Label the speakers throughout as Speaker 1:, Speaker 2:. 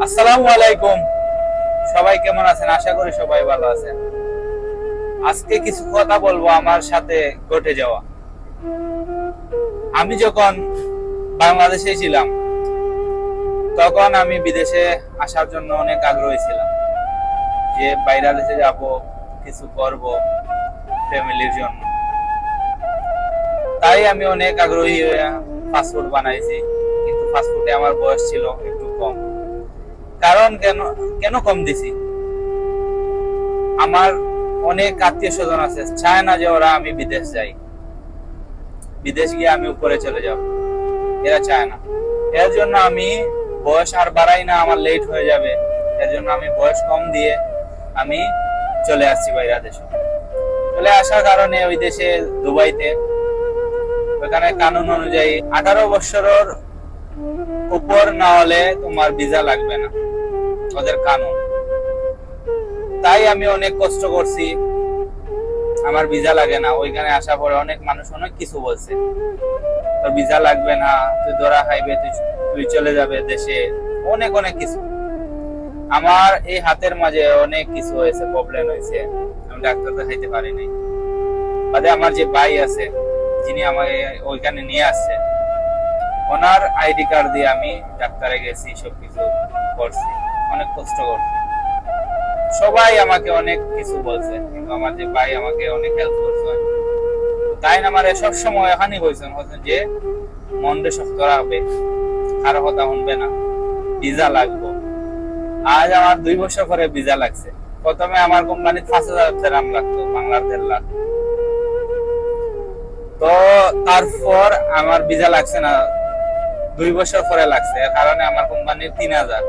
Speaker 1: আসসালামু আলাইকুম। সবাই কেমন আছেন? আশা করি সবাই ভালো আছেন। আজকে কিছু কথা বলবো আমার সাথে ঘটে যাওয়া। আমি যখন বাংলাদেশে ছিলাম তখন আমি বিদেশে আসার জন্য অনেক আগ্রহী ছিলাম, যে বাইরে দেশে যাব, কিছু করব ফ্যামিলির জন্য। তাই আমি অনেক আগ্রহী হয়ে পাসপোর্ট বানাইছি, কিন্তু পাসপোর্টে আমার বয়স ছিল একটু কম। কারণ কেন কেন কম দিছি, আমার অনেক আত্মীয় স্বজন আছে, চায় না যে ওরা আমি বিদেশ যাই, বিদেশ গিয়ে আমি উপরে চলে যাব, এরা চায় না। এর জন্য আমি বয়স আর বাড়াই না, আমার লেট হয়ে যাবে। এর জন্য আমি বয়স কম দিয়ে আমি চলে আসছি বাইরে দেশে। চলে আসার কারণে ওই দেশে দুবাইতে, ওখানে কানুন অনুযায়ী 18 বছরের উপর না হলে তোমার ভিসা লাগবে না, ওদের কানুন। তাই আমি অনেক কষ্ট করছি, আমার ভিসা লাগে না। ওইখানে আসার পরে অনেক মানুষ অনেক কিছু বলছে, তোর ভিসা লাগবে না, তুই ধরা খাইবে, তুই চলে যাবে দেশে, অনেক অনেক কিছু। আমার এই হাতের মাঝে অনেক কিছু হয়েছে, প্রবলেম হয়েছে, আমি ডাক্তার দেখাইতে পারি নাই। বাদে আমার যে ভাই আছে, যিনি আমাকে ওইখানে নিয়ে আসছে, ওনার আইডি কার্ড দিয়ে আমি ডাক্তারে গেছি, সবকিছু করছি, অনেক কষ্ট করছি। সবাই আমাকে অনেক কিছু বলছে, কিন্তু আমার যে ভাই আমাকে অনেক হেল্প করছে। তাই না আমার সব সময় এখানে হয়েছেন যে মনটা শক্ত রাখবে, কারো কথা শুনবে না, ভিসা লাগবে। আজ আমার 2 বছর পরে ভিসা লাগছে। প্রথমে আমার কোম্পানি 5,000 দিরহাম লাগতো, বাংলার 1.5 লাখ। তো তারপর আমার ভিসা লাগছে না, 2 বছর পরে লাগছে। এর কারণে আমার কোম্পানির 3,000,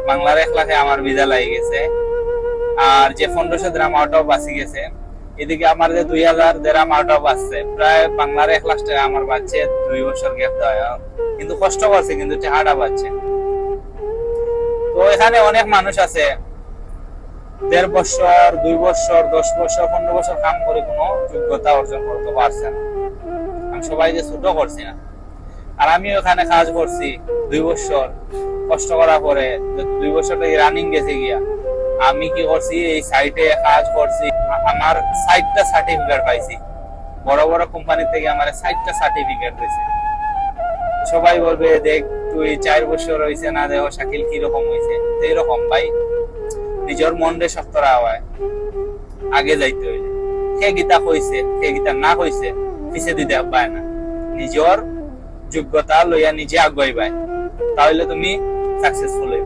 Speaker 1: বাংলার 1 লাখে আমার ভিসা লাগে গেছে। আর যে 1500 দিরহাম আউট অফ বাঁচি গেছে, এদিকে আমার যে 2,000 দিরহাম আউট অফ আসছে, প্রায় বাংলার 1 লাখ টাকা আমার বাচ্চে 2 বছর গ্যাপ দেওয়া। কিন্তু কষ্ট করছে, কিন্তু টাকাটা পাচ্ছে। তো এখানে অনেক মানুষ আছে 1.5 বছর, 2 বছর, 10 বছর, 15 বছর কাম করে কোনো যোগ্যতা অর্জন করতে পারছে না। আমি সবাইকে ছোট করছি না। আর আমি ওখানে কাজ করছি 2 বছর, কষ্ট করার পরে 2 বছর রানিং গেছে গিয়া, আমি কি করছি, এই সাইটে কাজ করছি, আমার 60টা সার্টিফিকেট পাইছি। বড় বড় কোম্পানি থেকে আমার 60টা সার্টিফিকেট দিয়েছে। সবাই বলবে, দেখ তুই 4 বছর হয়েছে না, দেখো শাকিল কিরকম হয়েছে। এইরকম ভাই, নিজের মনরে শক্ত রাখা হয়, আগে যাইতে হইলে। কে গীতা কইছে, কে গীতা না কইছে, পিছে দিতে পায় না। নিজের যোগ্যতা লইয়া নিজে আগাইবাই, তাহলে তুমি সাকসেসফুল হইবে।